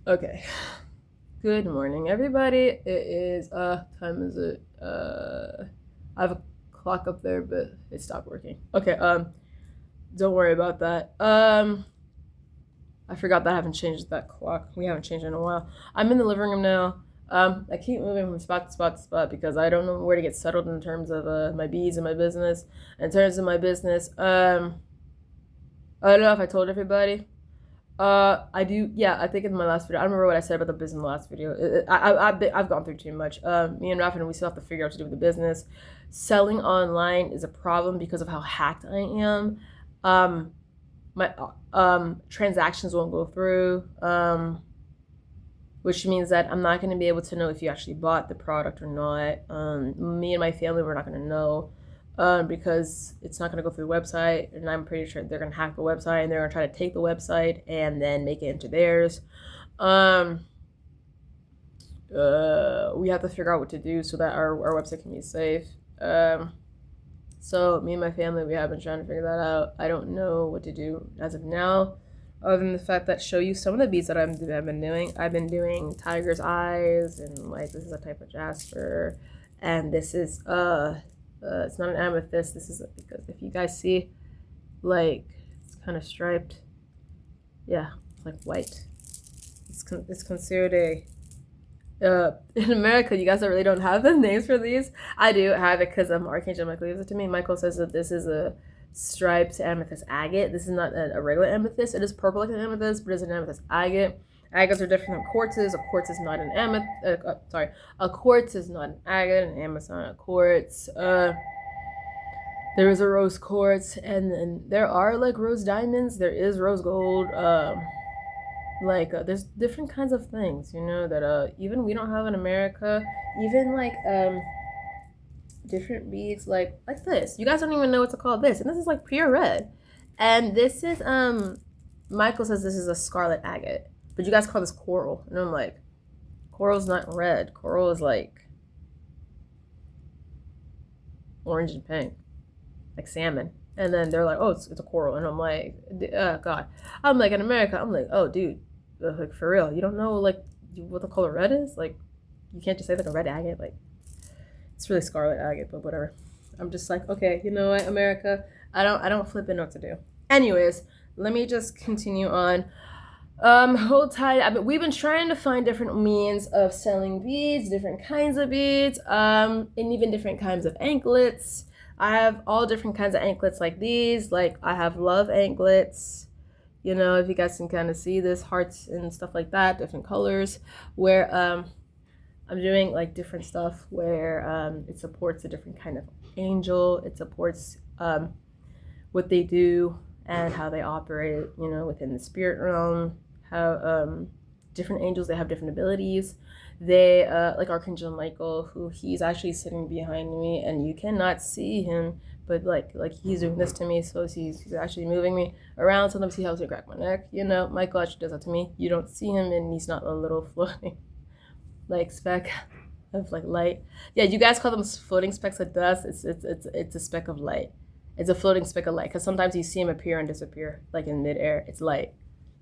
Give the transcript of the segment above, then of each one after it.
Okay. Good morning, everybody. It is time is it? I have a clock up there, but it stopped working. Okay, don't worry about that. I forgot that I haven't changed that clock. We haven't changed it in a while. I'm in the living room now. I keep moving from spot to spot to spot because I don't know where to get settled in terms of my bees and my business. In terms of my business, I don't know if I told everybody. I do. Yeah, I think in my last video, I don't remember what I said about the business in the last video. I've gone through too much. Me and Rafa, we still have to figure out what to do with the business. Selling online is a problem because of how hacked I am. My transactions won't go through. Which means that I'm not going to be able to know if you actually bought the product or not. Me and my family, we're not going to know. Because it's not going to go through the website, and I'm pretty sure they're going to hack the website, and they're going to try to take the website and then make it into theirs. We have to figure out what to do so that our website can be safe. So me and my family, we have been trying to figure that out. I don't know what to do as of now, other than the fact that show you some of the beads that I've been doing. I've been doing tiger's eyes, and like this is a type of jasper, and this is it's not an amethyst. This is because if you guys see, like, it's kind of striped. Yeah, it's like white. It's considered a. In America, you guys really don't have the names for these. I do have it because Archangel Michael gives it to me. Michael says that this is a striped amethyst agate. This is not a regular amethyst. It is purple like an amethyst, but it's an amethyst agate. Agates are different from quartzes. A quartz is not an amethyst. A quartz is not an agate. An amethyst is not a quartz. There is a rose quartz, and then there are like rose diamonds. There is rose gold. There's different kinds of things, that even we don't have in America. Even like different beads like this. You guys don't even know what to call this, and this is like pure red. And this is Michael says this is a scarlet agate, but you guys call this coral, and I'm like, coral's not red. Coral is like orange and pink, like salmon. And then they're like, oh, it's a coral, and I'm like, oh god. I'm like, in America, I'm like, oh dude, like for real, you don't know like what the color red is? Like, you can't just say like a red agate. Like, it's really scarlet agate, but whatever. I'm just like, okay, you know what, America, I don't flipping know what to do. Anyways, let me just continue on. Hold tight. We've been trying to find different means of selling beads, different kinds of beads, and even different kinds of anklets. I have all different kinds of anklets like these. Like, I have love anklets. If you guys can kind of see this, hearts and stuff like that, different colors. Where I'm doing like different stuff where it supports a different kind of angel. It supports what they do and how they operate, within the spirit realm. How different angels, they have different abilities. They like Archangel Michael, who he's actually sitting behind me, and you cannot see him, but like he's doing this to me, so he's actually moving me around. Sometimes he helps me crack my neck. Michael actually does that to me. You don't see him, and he's not a little floating like speck of like light. Yeah, you guys call them floating specks of dust. It's a speck of light. It's a floating speck of light, because sometimes you see him appear and disappear like in midair. It's light.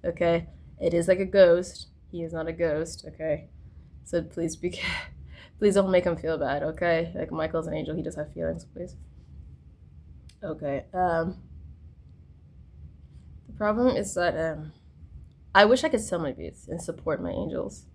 Okay, it is like a ghost. He is not a ghost. Okay, so please please don't make him feel bad. Okay, like Michael's an angel. He does have feelings. Please. Okay. The problem is that I wish I could sell my beads and support my angels.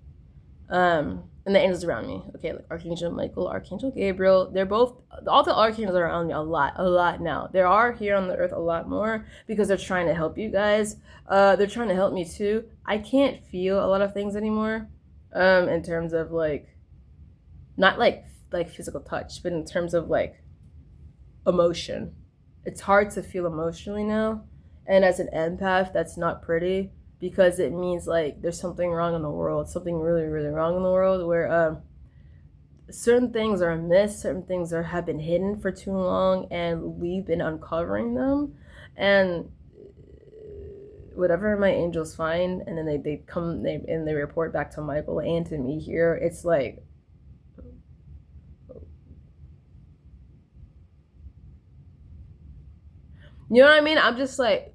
And the angels around me. Okay, like Archangel Michael, Archangel Gabriel. They're both, all the archangels are around me a lot now. There are here on the earth a lot more because they're trying to help you guys. They're trying to help me too. I can't feel a lot of things anymore. In terms of like, not like physical touch, but in terms of like emotion. It's hard to feel emotionally now. And as an empath, that's not pretty, because it means like there's something wrong in the world, something really, really wrong in the world, where certain things are amiss, certain things have been hidden for too long, and we've been uncovering them. And whatever my angels find, and then they come and they report back to Michael and to me here, it's like, you know what I mean? I'm just like,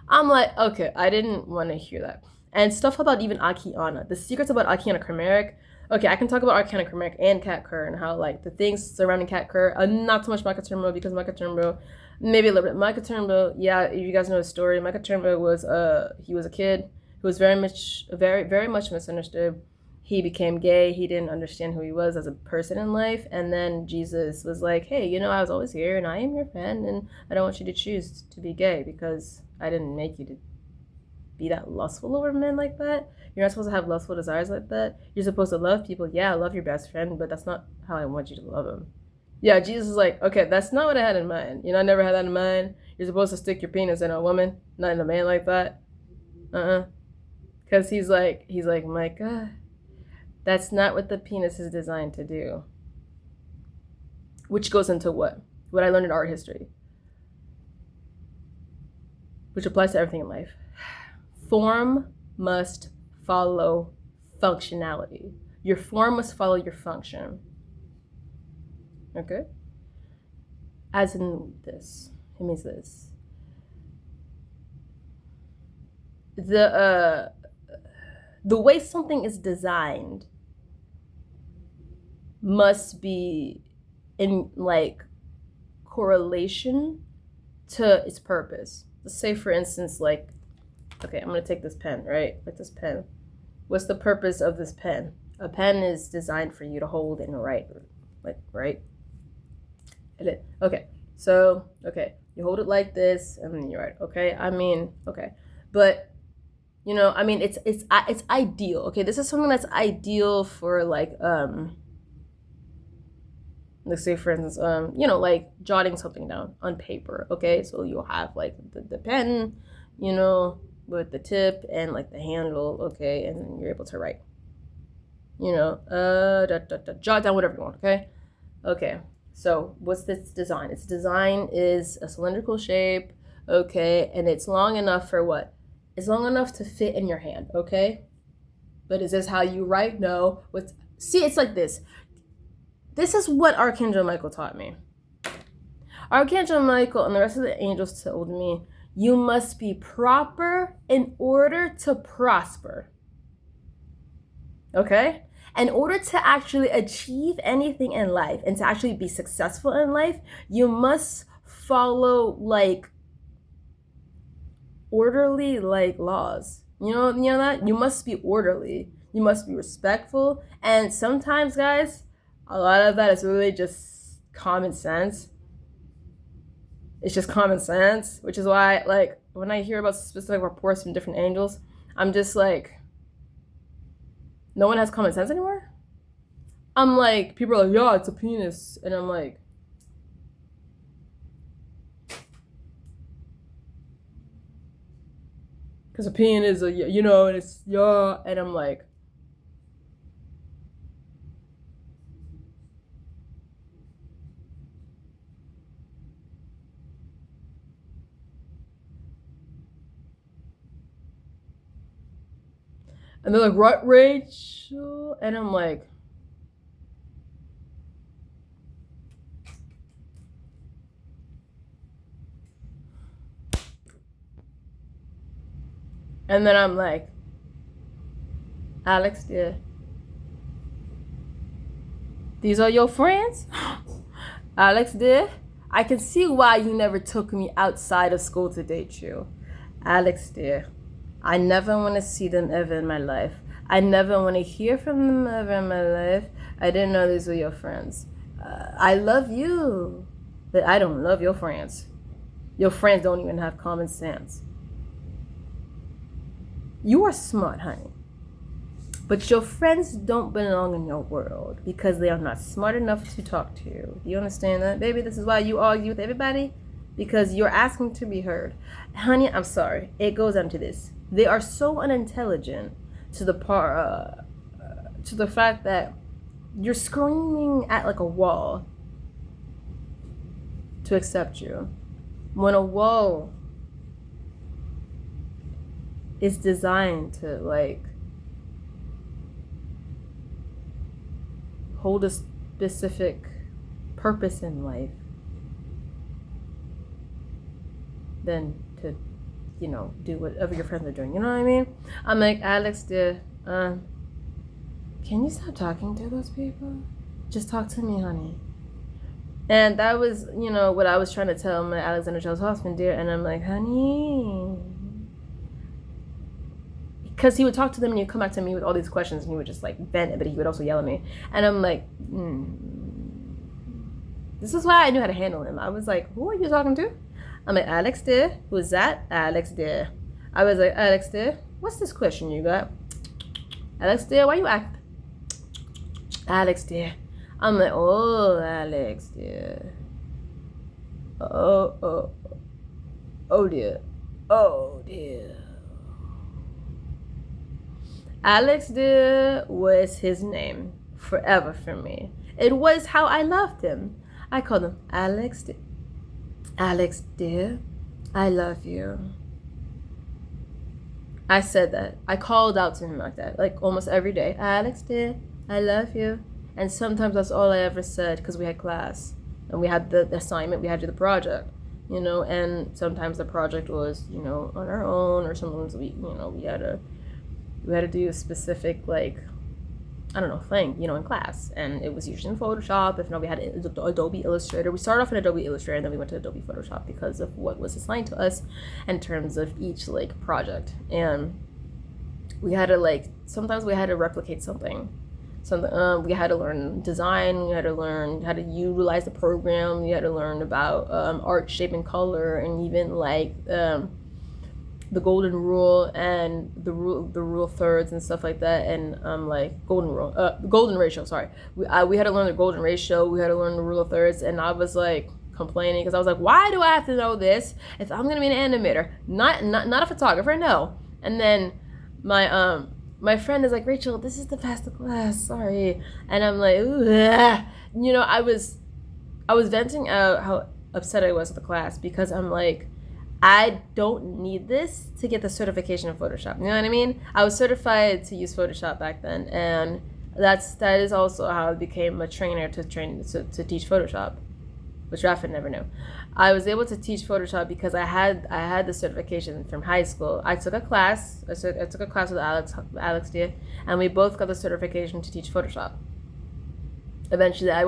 I'm like, okay, I didn't want to hear that. And stuff about even Akiana, the secrets about Akiana Chimeric. Okay, I can talk about Akiana Chimeric and Cat Kerr and how like the things surrounding Cat Kerr, not so much Micah Turnbow because Micah Turnbow, maybe a little bit. Micah Turnbow, yeah, if you guys know his story, Micah Turnbow was he was a kid who was very much misunderstood. He became gay. He didn't understand who he was as a person in life. And then Jesus was like, hey, you know, I was always here and I am your friend and I don't want you to choose to be gay because I didn't make you to be that lustful over men like that. You're not supposed to have lustful desires like that. You're supposed to love people. Yeah, love your best friend, but that's not how I want you to love them. Yeah, Jesus is like, okay, that's not what I had in mind. You know, I never had that in mind. You're supposed to stick your penis in a woman, not in a man like that. Because he's like, Micah, that's not what the penis is designed to do. Which goes into what I learned in art history. Which applies to everything in life. Form must follow functionality. Your form must follow your function. Okay? As in this. It means this. The way something is designed must be in like correlation to its purpose. Let's say for instance, like, okay, I'm gonna take this pen, right? Like this pen. What's the purpose of this pen? A pen is designed for you to hold and write, like, right? Okay, so, okay, you hold it like this and then you write, okay? I mean, okay, but you know, I mean, it's ideal. Okay, this is something that's ideal for like let's say for instance, you know, like jotting something down on paper. Okay, so you'll have like the pen, you know, with the tip and like the handle. Okay, and then you're able to write. You know, jot down whatever you want. Okay. So what's this design? Its design is a cylindrical shape. Okay, and it's long enough for what? It's long enough to fit in your hand. Okay, but is this how you write? No. See, it's like this. This is what Archangel Michael taught me. Archangel Michael and the rest of the angels told me, you must be proper in order to prosper. Okay? In order to actually achieve anything in life and to actually be successful in life, you must follow like orderly like laws. You know that? You must be orderly. You must be respectful. And sometimes, guys, a lot of that is really just common sense. It's just common sense, which is why, like, when I hear about specific reports from different angels, I'm just like, no one has common sense anymore? I'm like, people are like, yeah, it's a penis. And I'm like, because a penis is a, you know, and it's, yeah. And I'm like, and they're like, what, Rachel? And I'm like, and then I'm like, Alex, dear, these are your friends? Alex, dear, I can see why you never took me outside of school to date you. Alex, dear, I never want to see them ever in my life. I never want to hear from them ever in my life. I didn't know these were your friends. I love you, but I don't love your friends. Your friends don't even have common sense. You are smart, honey, but your friends don't belong in your world because they are not smart enough to talk to you. Do you understand that, baby? This is why you argue with everybody, because you're asking to be heard. Honey, I'm sorry. It goes on to this. They are so unintelligent to the fact that you're screaming at like a wall to accept you, when a wall is designed to like hold a specific purpose in life than to do whatever your friends are doing. You know what I mean? I'm like, Alex, can you stop talking to those people? Just talk to me, honey. And that was, what I was trying to tell my Alexander Charles Hoffman, dear. And I'm like, honey. Because he would talk to them and he'd come back to me with all these questions and he would just like vent, but he would also yell at me. And I'm like, This is why I knew how to handle him. I was like, who are you talking to? I'm like, Alex, dear. Who's that? Alex, dear. I was like, Alex, dear, what's this question you got? Alex, dear, why you act? Alex, dear. I'm like, oh, Alex, dear. Oh, dear. Oh, dear. Alex, dear, was his name forever for me. It was how I loved him. I called him Alex, dear. Alex, dear, I love you. I said that. I called out to him like that, like almost every day. Alex, dear, I love you. And sometimes that's all I ever said because we had class and we had the assignment, we had to do the project, and sometimes the project was, on our own, or sometimes we had to do a specific, like, I don't know, thing, in class. And it was usually in Photoshop. If not, we had Adobe Illustrator. We started off in Adobe Illustrator and then we went to Adobe Photoshop because of what was assigned to us in terms of each, like, project. And we had to, sometimes we had to replicate something. We had to learn design, we had to learn how to utilize the program, we had to learn about art, shape, and color, and even the golden rule and the rule thirds and stuff like that, and golden ratio. Sorry, we had to learn the golden ratio. We had to learn the rule of thirds, and I was like complaining because I was like, why do I have to know this if I'm gonna be an animator, not a photographer? No. And then my friend is like, Rachel, this is the faster class, sorry. And I'm like, I was venting out how upset I was with the class because I'm like, I don't need this to get the certification in Photoshop. You know what I mean? I was certified to use Photoshop back then, and that is also how I became a trainer to teach Photoshop, which Rafa never knew. I was able to teach Photoshop because I had the certification from high school. I took a class. I took a class with Alex did, and we both got the certification to teach Photoshop. Eventually, I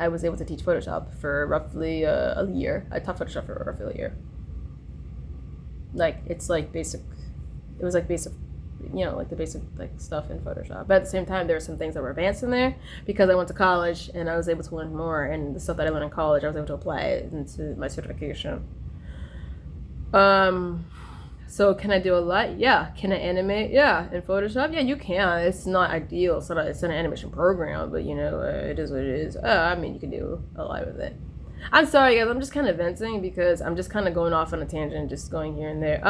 was able to teach Photoshop for roughly a year. I taught Photoshop for roughly a year. It's like basic. It was like basic, like the basic stuff in Photoshop. But at the same time, there were some things that were advanced in there because I went to college and I was able to learn more. And the stuff that I learned in college, I was able to apply it into my certification. So can I do a lot? Yeah. Can I animate? Yeah. In Photoshop? Yeah, you can. It's not ideal. It's an animation program, but it is what it is. You can do a lot with it. I'm sorry, guys. I'm just kind of venting because I'm just kind of going off on a tangent, just going here and there.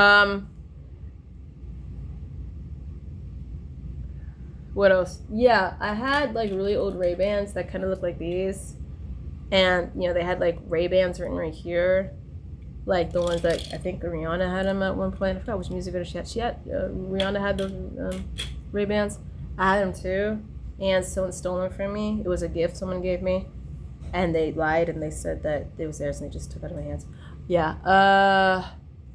What else? Yeah, I had really old Ray-Bans that kind of look like these, and they had Ray-Bans written right here, like the ones that I think Rihanna had them at one point. I forgot which music video she had. Rihanna had those Ray-Bans. I had them too, and someone stole them from me. It was a gift someone gave me, and they lied and they said that it was theirs and they just took it out of my hands. Yeah.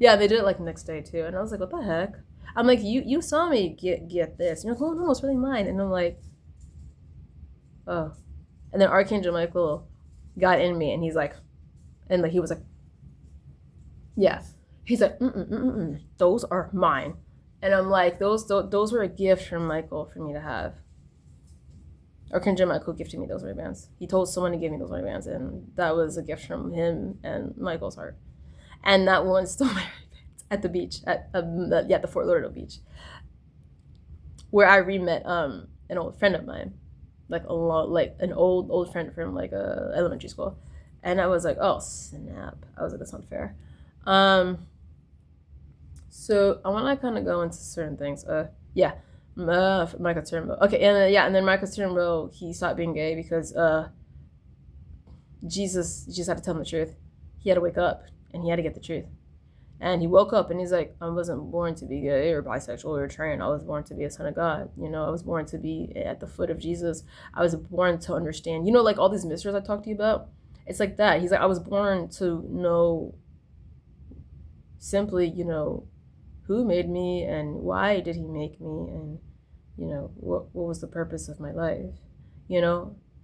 Yeah, they did it the next day too, and I was like, what the heck? I'm like, you saw me get this. And you're like, oh no, it's really mine. And I'm like, oh. And then Archangel Michael got in me, and he's like, he was like, yeah. He's like, those are mine. And I'm like, those were a gift from Michael for me to have. Archangel Michael gifted me those Ray-Bans. He told someone to give me those Ray-Bans, and that was a gift from him and Michael's heart. And that woman stole my Ray-Bans at the beach, at the Fort Lauderdale beach, where I re-met an old friend of mine, an old friend from elementary school. And I was like, oh snap. I was like, that's not fair. So I want to kind of go into certain things. Michael Turnbull. Okay, and then Michael Turnbull, he stopped being gay because Jesus just had to tell him the truth. He had to wake up and he had to get the truth. And he woke up and he's like, I wasn't born to be gay or bisexual or trans. I was born to be a son of God. I was born to be at the foot of Jesus. I was born to understand. All these mysteries I talked to you about? It's like that. He's like, I was born to know simply, who made me and why did he make me, and what was the purpose of my life.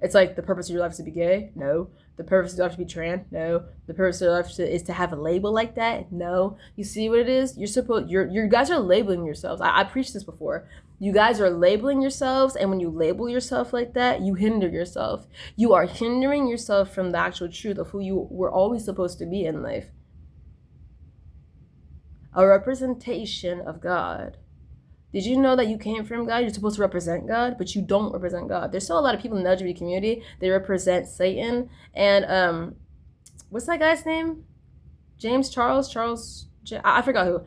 It's like, the purpose of your life is to be gay? No. The purpose of your life to be trans? No. The purpose of your life is to have a label like that? No. You see what it is? You guys are labeling yourselves. I preached this before. You guys are labeling yourselves, and when you label yourself like that, you hinder yourself. You are hindering yourself from the actual truth of who you were always supposed to be in life. A representation of God. Did you know that you came from God? You're supposed to represent God, but you don't represent God. There's still a lot of people in the LGBT community, they represent Satan. And what's that guy's name? I forgot who.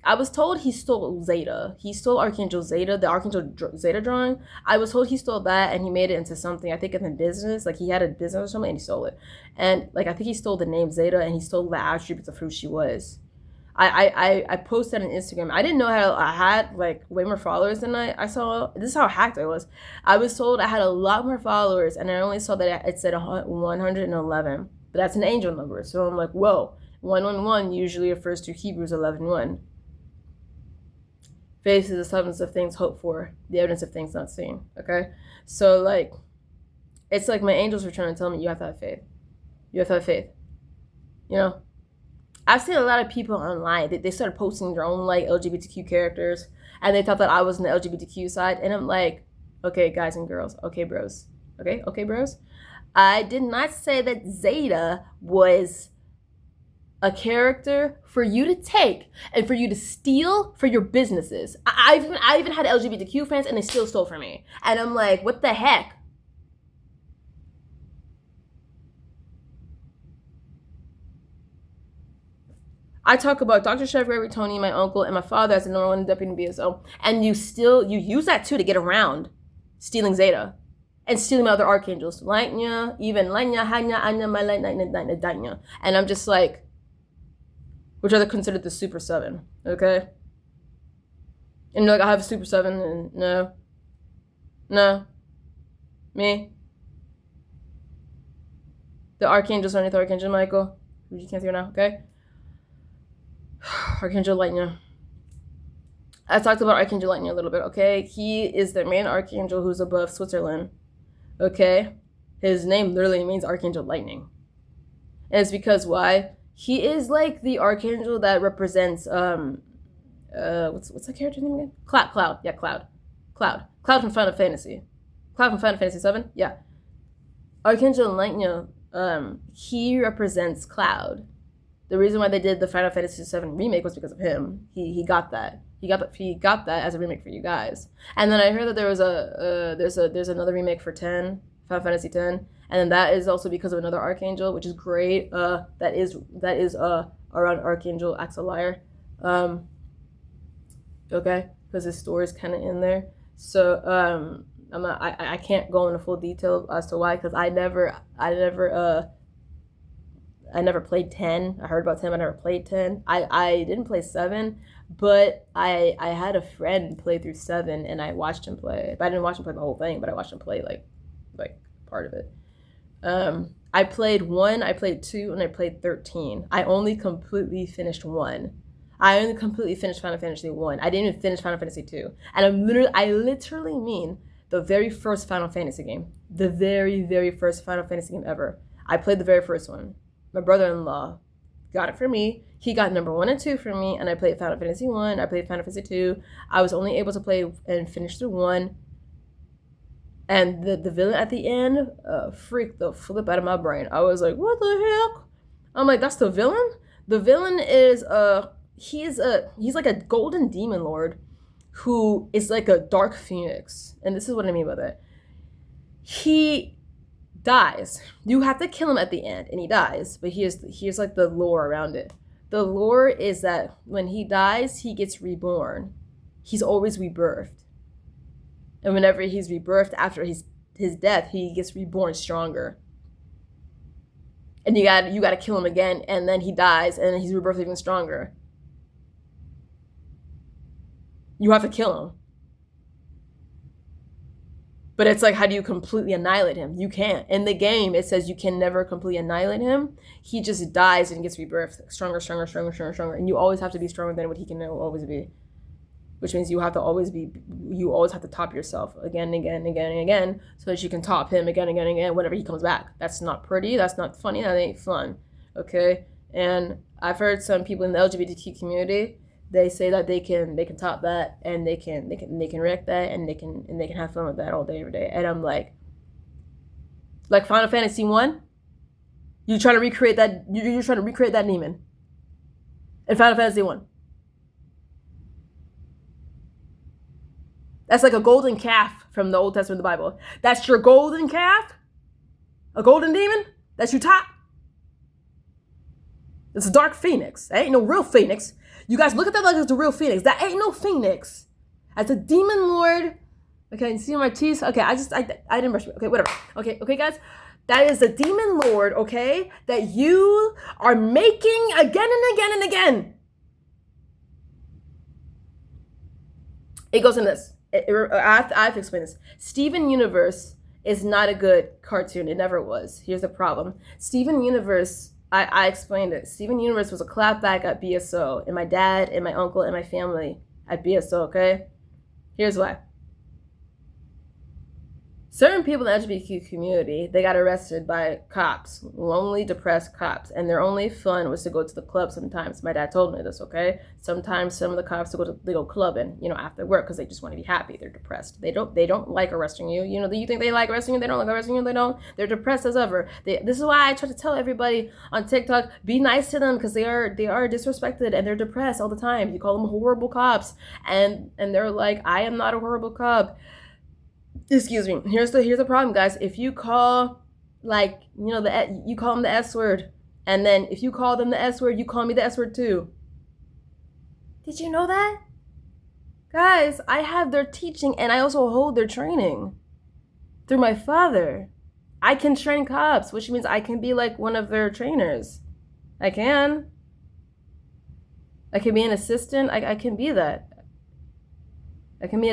I was told he stole Zeta. He stole Archangel Zeta, the Archangel Zeta drawing. I was told he stole that and he made it into something, I think, in the business. Like, he had a business or something and he stole it. And like, I think he stole the name Zeta and he stole the attributes of who she was. I posted on Instagram. I didn't know how I had like way more followers than I saw. This is how hacked I was. I was told I had a lot more followers, and I only saw that it said 111. But that's an angel number, so I'm like, whoa. 111 usually refers to Hebrews 11:1. Faith is the substance of things hoped for, the evidence of things not seen. Okay, so like, it's like my angels were trying to tell me, you have to have faith. You have to have faith. I've seen a lot of people online, they started posting their own like LGBTQ characters, and they thought that I was on the LGBTQ side, and I'm like, okay, guys and girls, okay, bros, okay, bros. I did not say that Zeta was a character for you to take and for you to steal for your businesses. I even had LGBTQ fans, and they still stole from me, and I'm like, what the heck? I talk about Dr. Chevrolet, Tony, my uncle, and my father as the number one deputy BSO, and you use that too to get around stealing Zeta and stealing my other archangels, Lightnya, even Lightnya, Hanya, Anya, my Lightnya, Danya, and I'm just like, which are considered the Super 7, okay? And you're like, I have a Super 7, and no, me, the archangels underneath Archangel Michael, who you can't see now, okay? Archangel Lightning. I talked about Archangel Lightning a little bit, okay? He is the main archangel who's above Switzerland, okay? His name literally means Archangel Lightning. And it's because why? He is like the archangel that represents, what's that character's name again? Cloud. Yeah, Cloud. Cloud from Final Fantasy. Cloud from Final Fantasy 7? Yeah. Archangel Lightning, he represents Cloud. The reason why they did the Final Fantasy 7 remake was because of him. He got that. He got that as a remake for you guys. And then I heard that there was there's another remake for 10, Final Fantasy 10, and then that is also because of another archangel, which is great. That is around Archangel Axelier. Okay, because his story is kind of in there. So I can't go into full detail as to why, because I never played 10. I heard about 10, but I never played 10. I didn't play 7, but I had a friend play through 7, and I watched him play. But I didn't watch him play the whole thing, but I watched him play like part of it. I played 1, I played 2, and I played 13. I only completely finished 1. I only completely finished Final Fantasy 1. I didn't even finish Final Fantasy 2. And I literally mean the very first Final Fantasy game. The very, very first Final Fantasy game ever. I played the very first one. My brother-in-law got it for me. He got number 1 and 2 for me, and I played Final Fantasy 1. I played Final Fantasy 2. I was only able to play and finish through 1. And the villain at the end freaked the flip out of my brain. I was like, what the heck? I'm like, that's the villain? The villain is he's like a golden demon lord who is like a dark phoenix. And this is what I mean by that. He dies. You have to kill him at the end, and he dies. But here's like the lore around it. The lore is that when he dies, he gets reborn. He's always rebirthed. And whenever he's rebirthed after his death, he gets reborn stronger. And you gotta kill him again, and then he dies, and then he's rebirthed even stronger. You have to kill him. But it's like, how do you completely annihilate him? You can't. In the game, it says you can never completely annihilate him. He just dies and gets rebirthed. Stronger, stronger, stronger, stronger, stronger. And you always have to be stronger than what he can always be. Which means you have to top yourself again and again and again and again so that you can top him again and again and again whenever he comes back. That's not pretty. That's not funny. That ain't fun. Okay? And I've heard some people in the LGBTQ community, they say that they can top that and they can wreck that and they can have fun with that all day every day. And I'm like Final Fantasy 1, you're trying to recreate that demon in Final Fantasy 1. That's like a golden calf from the Old Testament of the Bible. That's your golden calf? A golden demon? That's your top? It's a dark phoenix. That ain't no real phoenix. You guys look at that like it's a real phoenix. That ain't no phoenix. That's a demon lord. Okay, you see my teeth? Okay, I didn't brush it. Okay, whatever. Okay, guys. That is a demon lord, okay, that you are making again and again and again. It goes in this. I have to explain this. Steven Universe is not a good cartoon. It never was. Here's the problem. Steven Universe, I explained it. Steven Universe was a clapback at BSO, and my dad and my uncle and my family at BSO, okay? Here's why. Certain people in the LGBTQ community, they got arrested by cops, lonely, depressed cops, and their only fun was to go to the club sometimes. My dad told me this, okay? Sometimes some of the cops they go clubbing, after work because they just want to be happy. They're depressed. They don't like arresting you. You think they like arresting you? They don't like arresting you. They don't. They're depressed as ever. This is why I try to tell everybody on TikTok, be nice to them because they are disrespected and they're depressed all the time. You call them horrible cops, and they're like, I am not a horrible cop. Excuse me. Here's the problem, guys. If you call, you call them the S word, and then if you call them the S word, you call me the S word too. Did you know that? Guys, I have their teaching, and I also hold their training through my father. I can train cops, which means I can be like one of their trainers. I can be an assistant. I can be that. I can be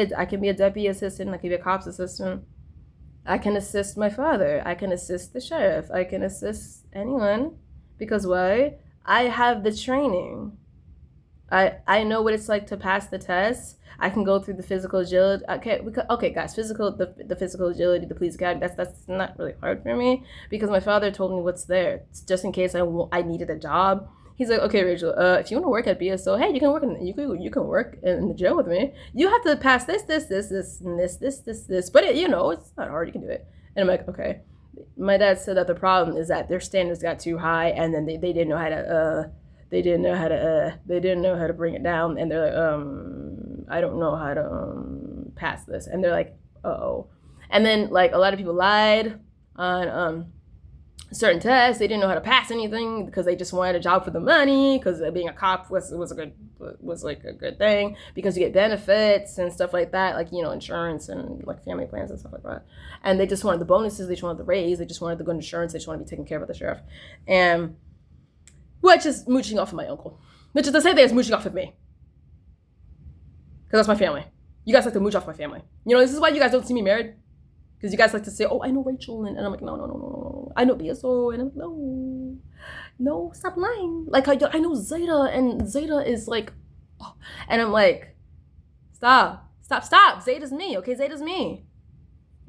a deputy assistant. I can be a cop's assistant. I can assist my father. I can assist the sheriff. I can assist anyone. Because why? I have the training. I know what it's like to pass the test. I can go through the physical agility. Okay, guys, the physical agility, the police academy. That's not really hard for me because my father told me what's there, just in case I needed a job. He's like, okay, Rachel, if you want to work at BSO, hey, you can work in the jail with me. You have to pass this, and this. But it's not hard. You can do it. And I'm like, okay. My dad said that the problem is that their standards got too high, and then they didn't know how to bring it down, and they're like, I don't know how to pass this, and they're like, uh-oh. And then a lot of people lied on certain tests. They didn't know how to pass anything because they just wanted a job for the money, because being a cop was a good thing because you get benefits and stuff like that, insurance and family plans and stuff like that. And they just wanted the bonuses, they just wanted the raise, they just wanted the good insurance, they just wanted to be taken care of by the sheriff. And which is mooching off of my uncle, which is the same thing as mooching off of me, because that's my family. You guys like to mooch off my family. This is why you guys don't see me married. Because you guys like to say, oh, I know Rachel. And I'm like, no. I know BSO. And I'm like, no, stop lying. I know Zeta. And Zeta is like, oh. And I'm like, stop. Zeta's me, okay? Zeta's me.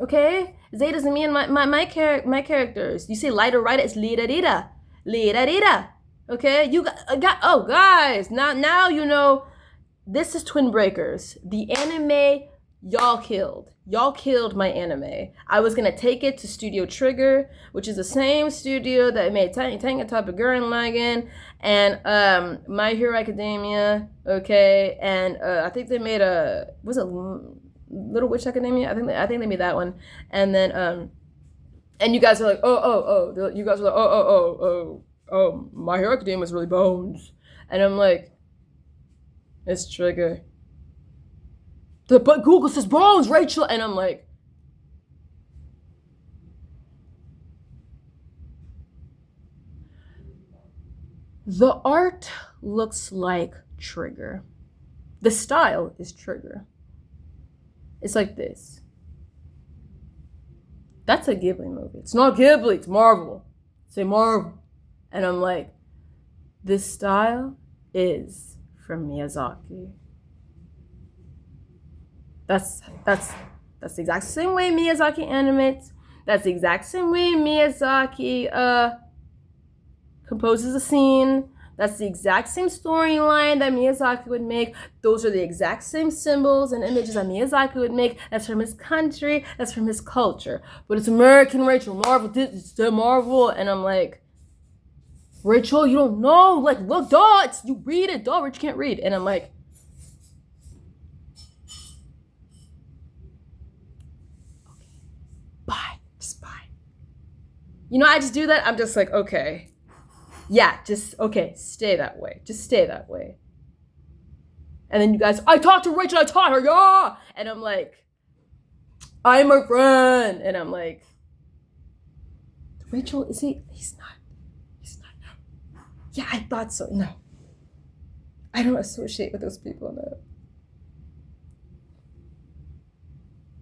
Okay? Zeta's me and my characters. You say lighter, right? It's Lida. Okay? You got, oh, guys. Now this is Twin Breakers. The anime y'all killed my anime. I was gonna take it to Studio Trigger, which is the same studio that made Tengen Toppa Gurren Lagann and My Hero Academia, okay, and I think they made Little Witch Academia. I think they made that one, and then and you guys are like, you guys are like, oh, My Hero Academia is really bones, and I'm like, it's Trigger. But Google says bones, Rachel. And I'm like, the art looks like Trigger. The style is Trigger. It's like this. That's a Ghibli movie. It's not Ghibli, it's Marvel. Say Marvel. And I'm like, this style is from Miyazaki. That's the exact same way Miyazaki animates. That's the exact same way Miyazaki composes a scene. That's the exact same storyline that Miyazaki would make. Those are the exact same symbols and images that Miyazaki would make. That's from his country. That's from his culture. But it's American, Rachel. Marvel, it's the Marvel. And I'm like, Rachel, you don't know. Like, look, duh, you read it, duh, Rachel can't read. And I'm like, okay, bye, just bye. You know, I just do that. I'm just like, okay. Yeah, just, okay, stay that way. Just stay that way. And then you guys, I talked to Rachel, I taught her, yeah! And I'm like, I'm her friend. And I'm like, Rachel, is he? He's not. Yeah, I thought so. No. I don't associate with those people, no.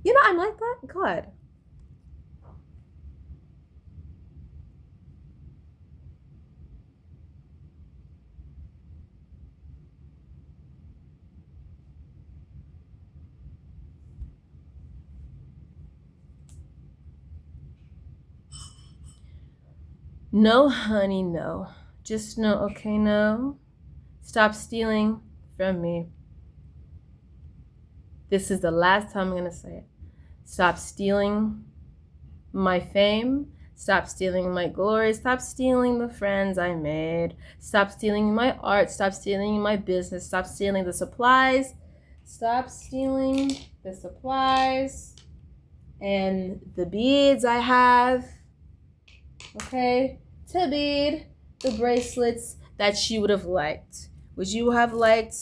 You know, I'm like that? God. No, honey, no. Just no, okay, no. Stop stealing from me. This is the last time I'm gonna say it. Stop stealing my fame. Stop stealing my glory. Stop stealing the friends I made. Stop stealing my art. Stop stealing my business. Stop stealing the supplies. Stop stealing the supplies and the beads I have. Okay? To bead the bracelets that you would have liked. Would you have liked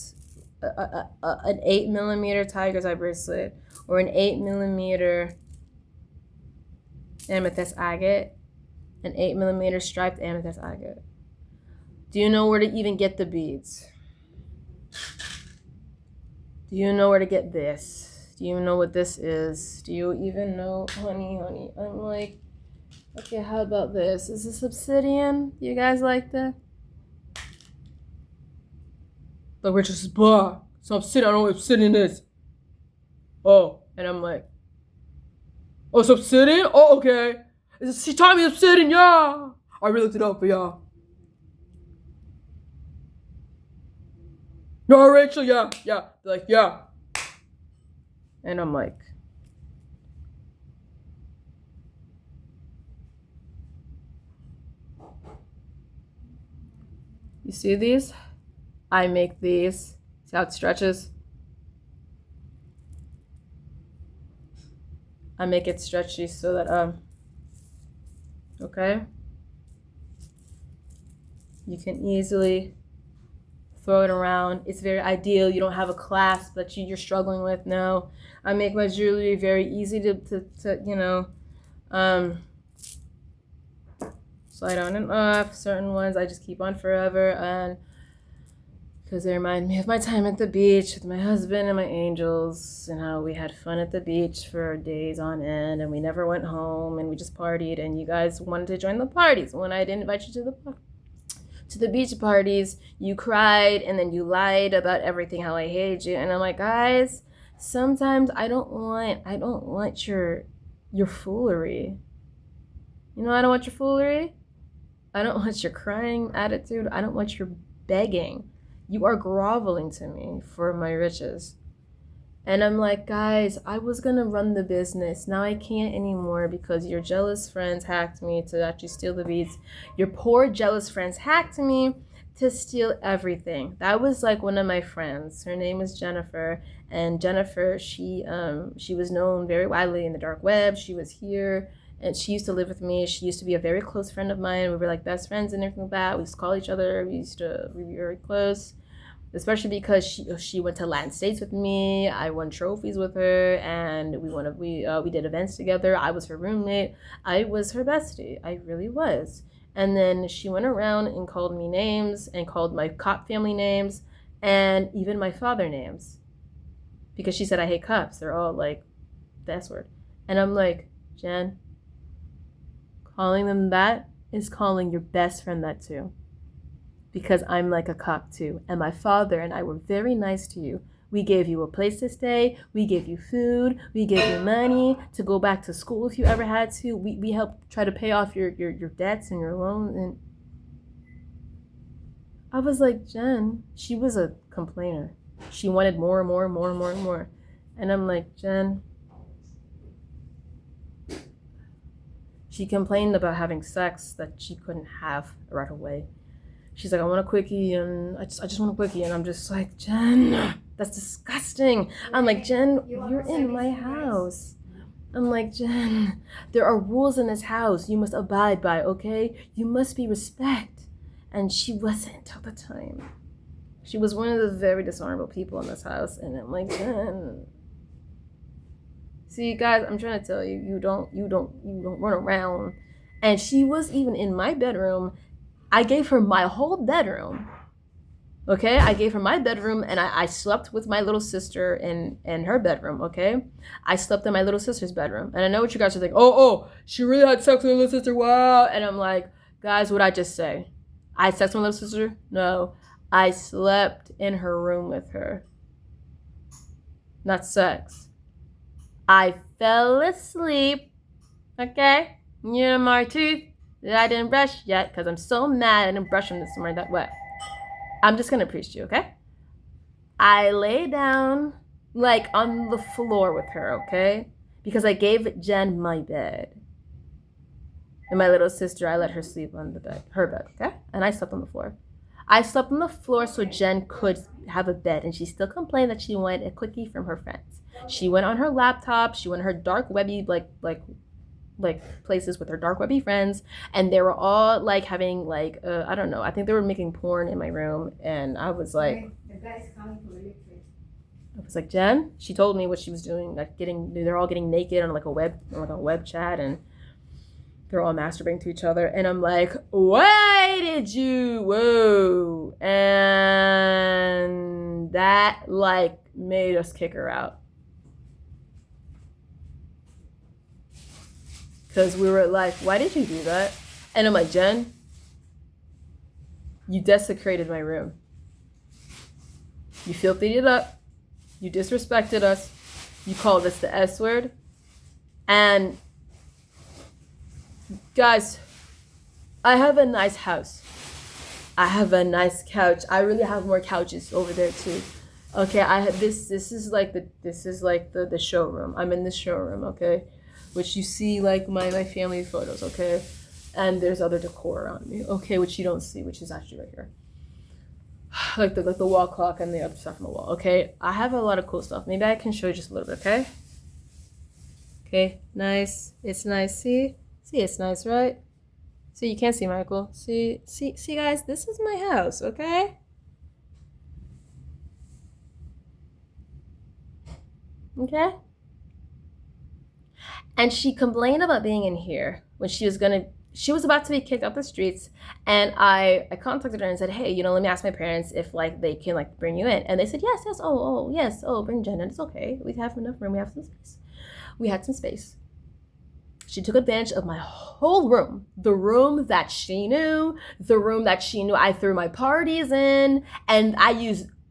an 8mm tiger's eye bracelet or an 8mm amethyst agate? An 8mm striped amethyst agate. Do you know where to even get the beads? Do you know where to get this? Do you know what this is? Do you even know, honey? I'm like, okay, how about this? Is this obsidian? You guys like that? But we're just blah. It's obsidian. I don't know what obsidian is. Oh, and I'm like, oh, it's obsidian? Oh, okay. She taught me obsidian, yeah. I really looked it up for y'all. No, Rachel, yeah. They're like, yeah. And I'm like, you see these? I make these. See how it stretches? I make it stretchy so that, okay? You can easily throw it around. It's very ideal. You don't have a clasp that you're struggling with. No. I make my jewelry very easy to you know, slide on and off. Certain ones I just keep on forever, and because they remind me of my time at the beach with my husband and my angels, and how we had fun at the beach for days on end, and we never went home, and we just partied, and you guys wanted to join the parties. When I didn't invite you to the beach parties, you cried, and then you lied about everything, how I hated you, and I'm like, guys, sometimes I don't want your foolery. You know, I don't want your foolery. I don't want your crying attitude. I don't want your begging. You are groveling to me for my riches. And I'm like, guys, I was gonna run the business. Now I can't anymore because your jealous friends hacked me to actually steal the beads. Your poor jealous friends hacked me to steal everything. That was like one of my friends. Her name is Jennifer. And Jennifer, she was known very widely in the dark web. She was here. And she used to live with me. She used to be a very close friend of mine. We were like best friends and everything like that. We used to call each other. We were very close, especially because she went to Latin States with me. I won trophies with her, and we did events together. I was her roommate. I was her bestie. I really was. And then she went around and called me names and called my cop family names and even my father names, because she said I hate cops. They're all like the S word. And I'm like, Jen, Calling them that is calling your best friend that too. Because I'm like a cop too. And my father and I were very nice to you. We gave you a place to stay. We gave you food. We gave you money to go back to school if you ever had to. We helped try to pay off your debts and your loans. And I was like, Jen, she was a complainer. She wanted more and more and more and more and more. And I'm like, Jen, she complained about having sex that she couldn't have right away. She's like, I want a quickie, and I just want a quickie. And I'm just like, Jen, that's disgusting. I'm like, Jen, you're in my house. I'm like, Jen, there are rules in this house you must abide by, okay? You must be respect. And she wasn't all the time. She was one of the very dishonorable people in this house. And I'm like, Jen. See, guys, I'm trying to tell you, you don't run around. And she was even in my bedroom. I gave her my whole bedroom. Okay, I gave her my bedroom, and I slept with my little sister in her bedroom. Okay, I slept in my little sister's bedroom, and I know what you guys are thinking. Oh, she really had sex with her little sister. Wow! And I'm like, guys, what'd I just say? I had sex with my little sister? No, I slept in her room with her. Not sex. I fell asleep. Okay, you know my tooth that I didn't brush yet because I'm so mad I didn't brush them this morning that way. I'm just going to preach to you, okay? I lay down, like, on the floor with her, okay? Because I gave Jen my bed. And my little sister, I let her sleep on the bed, her bed, okay? And I slept on the floor. I slept on the floor so Jen could have a bed, and she still complained that she wanted a quickie from her friends. She went on her laptop, she went on her dark webby, like places with her dark webby friends, and they were all like having like I don't know, I think they were making porn in my room, and I was like, the guy's coming for electric. I was like, Jen, she told me what she was doing, like they're all getting naked on a web chat, and they're all masturbating to each other, and I'm like, why did you whoa? And that like made us kick her out. Because we were like, why did you do that? And I'm like, Jen, you desecrated my room. You filthied it up. You disrespected us. You called us the S word. And guys, I have a nice house. I have a nice couch. I really have more couches over there too. Okay, I have this is like the showroom. I'm in the showroom, okay? Which you see like my family photos, okay? And there's other decor around me, okay, which you don't see, which is actually right here. like the wall clock and the other stuff on the wall, okay? I have a lot of cool stuff. Maybe I can show you just a little bit, okay? Okay, nice. It's nice. See, it's nice, right? See, you can't see Michael. See, guys, this is my house, okay? Okay? And she complained about being in here when she was about to be kicked up the streets. And I contacted her and said, hey, let me ask my parents if like they can like bring you in. And they said, yes, yes, bring Jen in. It's okay. We have enough room. We have some space. We had some space. She took advantage of my whole room, the room that she knew I threw my parties in, and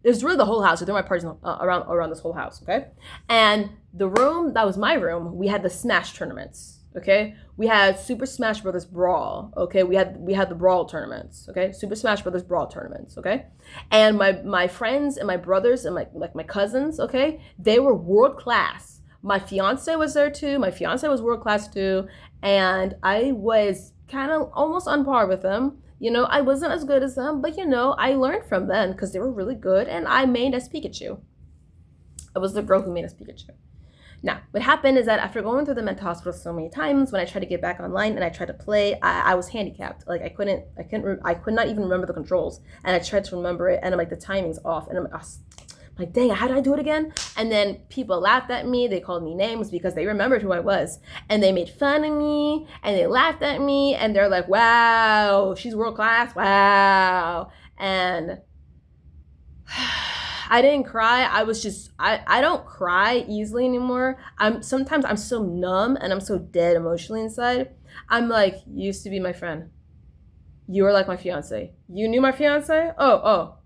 it's really the whole house. I threw my parties around this whole house, okay? And the room, that was my room, we had the Smash tournaments, okay? We had Super Smash Brothers Brawl, okay? We had the Brawl tournaments, okay? Super Smash Brothers Brawl tournaments, okay? And my friends and my brothers and my cousins, okay? They were world class. My fiance was there too. My fiance was world class too. And I was kind of almost on par with them. I wasn't as good as them, but I learned from them because they were really good. And I made as Pikachu. I was the girl who made as Pikachu. Now, what happened is that after going through the mental hospital so many times, when I tried to get back online and I tried to play, I was handicapped. Like I could not even remember the controls. And I tried to remember it, and I'm like, the timing's off. And I'm like, dang, how did I do it again? And then people laughed at me. They called me names because they remembered who I was. And they made fun of me, and they laughed at me, and they're like, wow, she's world class, wow. And I didn't cry. I don't cry easily anymore. Sometimes I'm so numb and I'm so dead emotionally inside. I'm like, you used to be my friend. You were like my fiance. You knew my fiance? Oh.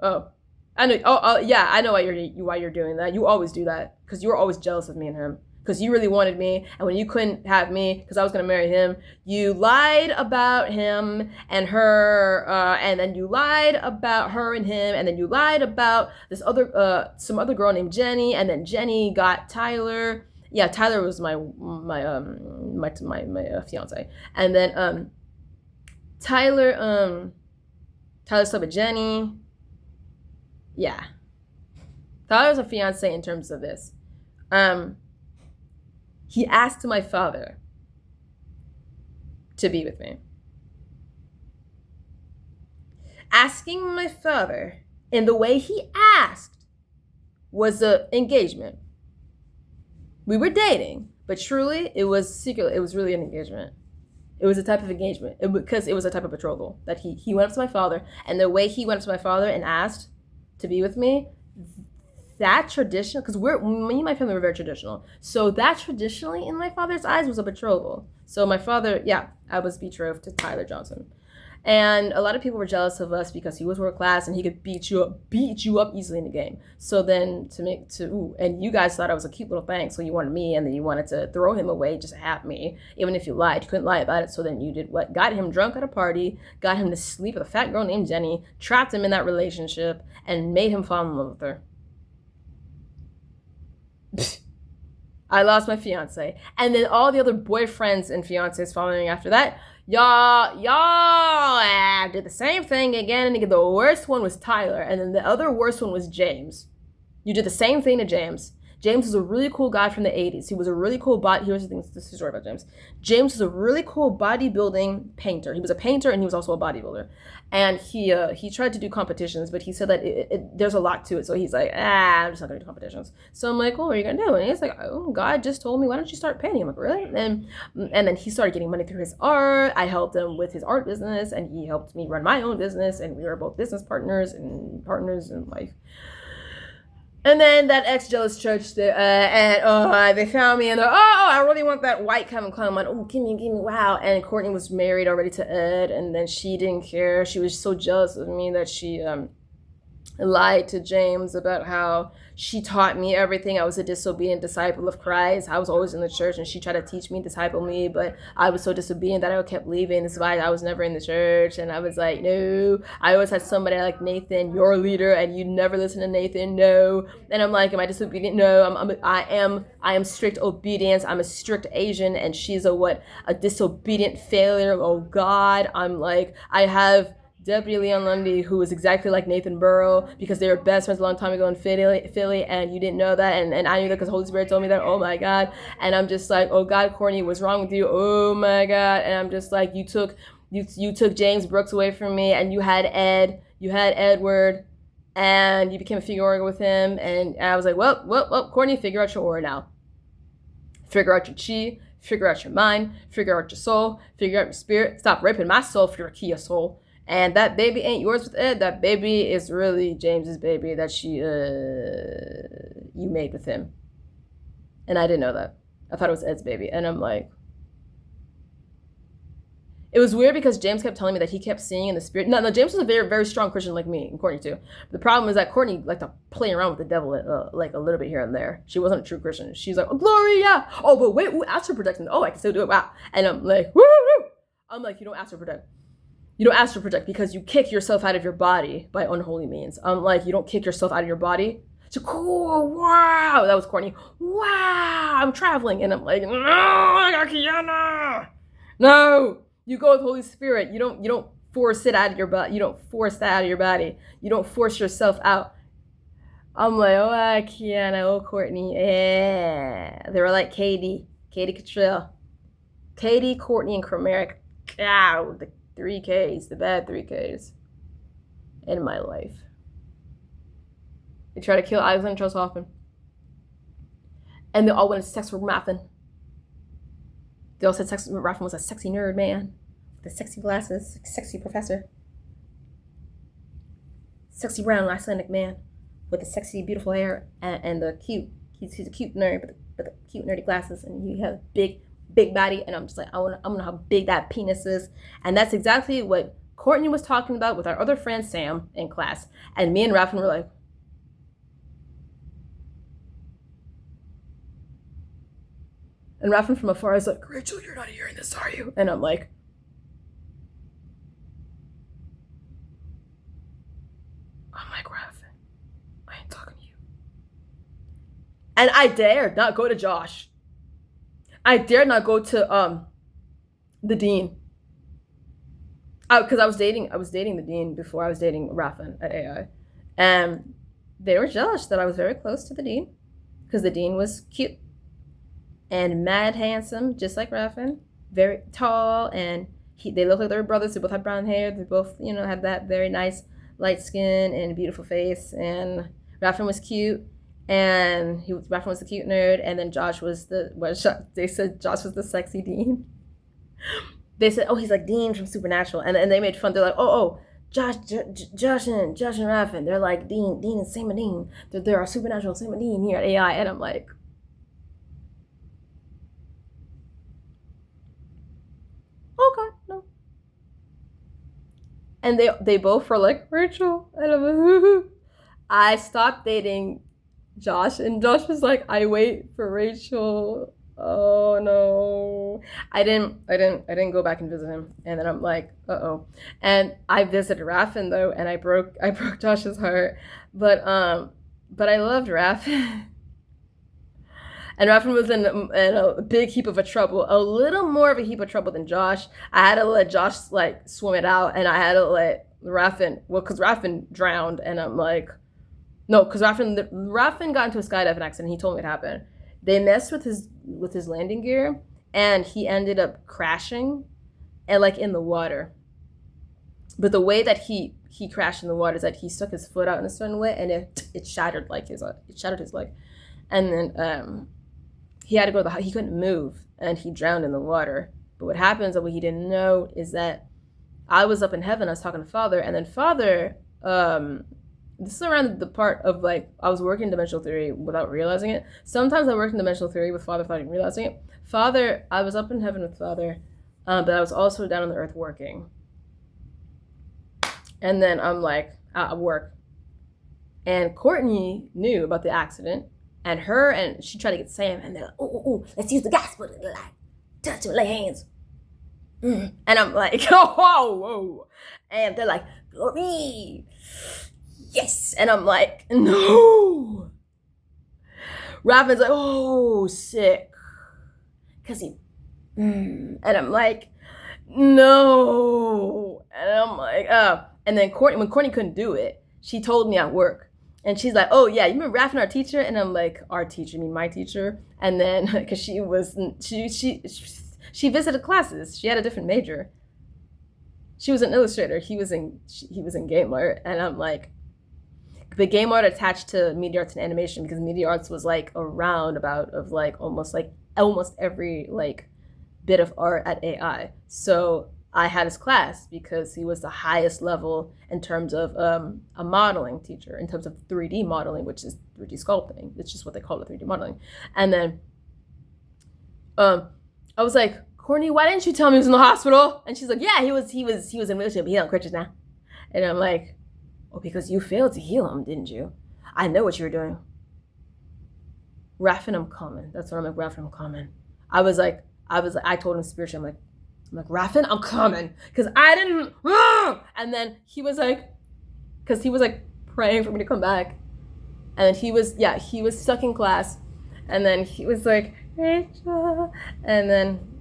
I know. Oh, yeah. I know why you're doing that. You always do that because you were always jealous of me and him. Because you really wanted me, and when you couldn't have me, because I was gonna marry him, you lied about him and her, and then you lied about her and him, and then you lied about this other, some other girl named Jenny, and then Jenny got Tyler. Yeah, Tyler was my fiance, and then Tyler slept with Jenny. Yeah, Tyler was a fiance in terms of this. He asked my father to be with me. Asking my father in the way he asked was an engagement. We were dating, but truly it was secret. It was really an engagement. It was a type of engagement because it was a type of betrothal that he went up to my father, and the way he went up to my father and asked to be with me, that tradition, because me and my family were very traditional, so that traditionally in my father's eyes was a betrothal. So my father, yeah, I was betrothed to Tyler Johnson, and a lot of people were jealous of us because he was world class and he could beat you up easily in the game. So then and you guys thought I was a cute little thing, so you wanted me, and then you wanted to throw him away just to have me, even if you lied. You couldn't lie about it. So then you did what? Got him drunk at a party, got him to sleep with a fat girl named Jenny, trapped him in that relationship, and made him fall in love with her. I lost my fiance, and then all the other boyfriends and fiancés following after that, y'all did the same thing again and again. The worst one was Tyler, and then the other worst one was James. You did the same thing to James. James was a really cool guy from the 80s. He was a really cool Here's the story about James. James was a really cool bodybuilding painter. He was a painter and he was also a bodybuilder. And he tried to do competitions, but he said that there's a lot to it. So he's like, I'm just not gonna do competitions. So I'm like, well, what are you gonna do? And he's like, oh, God just told me, why don't you start painting? I'm like, really? And then he started getting money through his art. I helped him with his art business, and he helped me run my own business, and we were both business partners in life. And then that ex-jealous church, they found me, and they're, I really want that white Calvin Klein one. Oh, give me, wow. And Courtney was married already to Ed, and then she didn't care. She was so jealous of me that she lied to James about how she taught me everything. I was a disobedient disciple of Christ. I was always in the church, and she tried to teach me, disciple me, but I was so disobedient that I kept leaving. That's why I was never in the church. And I was like, no. I always had somebody like Nathan, your leader, and you never listen to Nathan. No. And I'm like, am I disobedient? No. I am strict obedience. I'm a strict Asian, and she's a disobedient failure. Oh God. I'm like, I have Deputy Leon Lundy, who was exactly like Nathan Burrow, because they were best friends a long time ago in Philly, and you didn't know that, and I knew that because the Holy Spirit told me that. Oh my God. And I'm just like, oh God, Courtney, what's wrong with you? Oh my God. And I'm just like, you took James Brooks away from me, and you had Edward, and you became a figure organ with him, and I was like, well, Courtney, figure out your aura now. Figure out your chi, figure out your mind, figure out your soul, figure out your spirit. Stop raping my soul for your Kia soul. And that baby ain't yours with Ed. That baby is really James's baby that you made with him. And I didn't know that. I thought it was Ed's baby. And I'm like, it was weird because James kept telling me that he kept seeing in the spirit. No, James was a very, very strong Christian like me, and Courtney too. But the problem is that Courtney liked to play around with the devil like a little bit here and there. She wasn't a true Christian. She's like, oh, glory, yeah. Oh, but wait, astral projection. Oh, I can still do it. Wow. And I'm like, woo. I'm like, you don't astral project. You don't astral project because you kick yourself out of your body by unholy means. I'm like, you don't kick yourself out of your body. So cool, wow. That was Courtney. Wow, I'm traveling. And I'm like, no, I got Kiana. No. You go with Holy Spirit. You don't force it out of your body. You don't force that out of your body. You don't force yourself out. I'm like, oh, Kiana, oh, Courtney. Yeah. They were like Katie Cottrell. Katie, Courtney, and Chromatic. Ow, the 3Ks, the bad 3Ks in my life. They tried to kill Alexander Charles Hoffman. And they all went into sex with Raffin. They all said Raffin was a sexy nerd man. With the sexy glasses, sexy professor. Sexy brown Icelandic man with the sexy, beautiful hair and the cute. He's a cute nerd, but the cute nerdy glasses, and he had big big body, and I'm just like, I want to know how big that penis is. And that's exactly what Courtney was talking about with our other friend Sam in class. And me and Raffin were like, and Raffin from afar is like, Rachel, you're not hearing this, are you? And I'm like, Raffin, I ain't talking to you. And I dared not go to Josh. I dared not go to the dean. Because I was dating the dean before I was dating Raffin at AI. And they were jealous that I was very close to the dean. Because the dean was cute and mad handsome, just like Raffin. Very tall, and they look like they were brothers. They both had brown hair. They both, had that very nice light skin and beautiful face. And Raffin was cute. And Raffin was the cute nerd, and then Josh was they said Josh was the sexy dean. They said, oh, he's like Dean from Supernatural, and they made fun. They're like, Josh and Raffin, they're like Dean and Sam and Dean. They're our Supernatural Sam and Dean here at AI, and I'm like, okay, no. And they both were like, Rachel, and I'm like, I stopped dating Josh, and Josh was like, I wait for Rachel. Oh no. I didn't go back and visit him. And then I'm like, and I visited Raffin though, and I broke Josh's heart. But I loved Raffin. And Raffin was in a big heap of trouble, a little more of a heap of trouble than Josh. I had to let Josh like swim it out, and I had to let Raffin, because Raffin drowned, and I'm like, no, because Raffin got into a skydiving accident. He told me it happened. They messed with his landing gear, and he ended up crashing, and like in the water. But the way that he crashed in the water is that he stuck his foot out in a certain way, and it shattered his leg, and then he had to go to he couldn't move, and he drowned in the water. But what happens, and what he didn't know, is that I was up in heaven. I was talking to Father, and then Father. This is around the part of like I was working dimensional theory without realizing it. Sometimes I worked in dimensional theory with Father without even realizing it. Father, I was up in heaven with Father, but I was also down on the earth working. And then I'm like at work, and Courtney knew about the accident, and she tried to get Sam, and they're like, oh, let's use the gospel to like touch him, lay hands. And I'm like, whoa, and they're like, glory. Yes, and I'm like, no. Raffin's like, oh, sick, cause and I'm like, no, and I'm like, and then when Courtney couldn't do it, she told me at work, and she's like, oh yeah, you remember Raffin, our teacher? And I'm like, our teacher, you mean my teacher? And then, cause she visited classes, she had a different major. She was an illustrator. He was in game art, and I'm like. The game art attached to media arts and animation, because media arts was like a roundabout of like almost every like bit of art at AI. So I had his class because he was the highest level in terms of a modeling teacher, in terms of 3D modeling, which is 3D sculpting. It's just what they call it, 3D modeling. And then I was like, Courtney, why didn't you tell me he was in the hospital? And she's like, yeah, he was in military, but he's on crutches now. And I'm like, oh, because you failed to heal him, didn't you? I know what you were doing. Raffin, I'm coming. That's what I'm like, Raffin, I'm coming. I told him spiritually, I'm like, Raffin, I'm coming. Because I didn't, and then he was like, because he was like praying for me to come back. And then he was stuck in class. And then he was like, Rachel. And then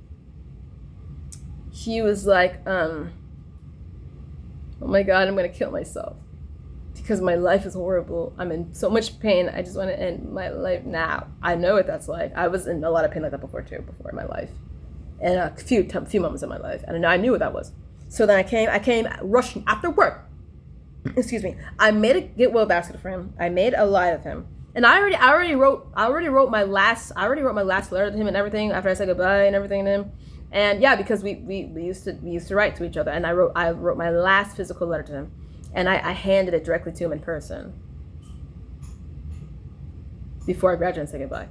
he was like, oh my God, I'm going to kill myself. Because my life is horrible. I'm in so much pain. I just want to end my life now. I know what that's like. I was in a lot of pain like that before in my life. And a few moments in my life. And I knew what that was. So then I came rushing after work. Excuse me. I made a get well basket for him. I made a lie of him. And I already wrote my last letter to him and everything after I said goodbye and everything to him. And yeah, because we used to write to each other, and I wrote my last physical letter to him. And I handed it directly to him in person before I graduated and said goodbye.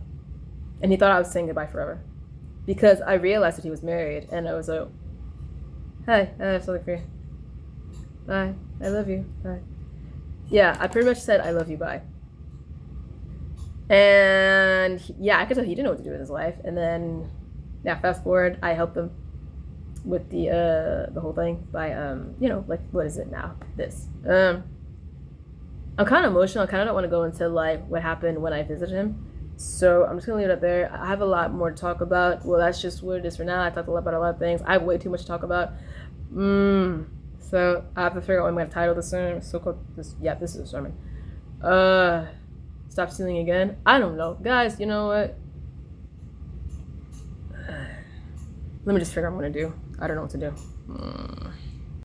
And he thought I was saying goodbye forever. because I realized that he was married, and I was like, "Hi, I have something for you. Bye. I love you. Bye." Yeah, I pretty much said, "I love you. Bye." And yeah, I could tell he didn't know what to do with his life. And then, yeah, fast forward, I helped him with the whole thing by like, what is it now? This. I'm kind of emotional. I kind of don't want to go into like what happened when I visited him. So I'm just gonna leave it up there. I have a lot more to talk about. Well, that's just what it is for now. I talked a lot about a lot of things. I have way too much to talk about. So I have to figure out what I'm gonna title this sermon. So called this. Yeah, this is a sermon. Stop stealing again. I don't know, guys. You know what? Let me just figure out what I'm gonna do. I don't know what to do.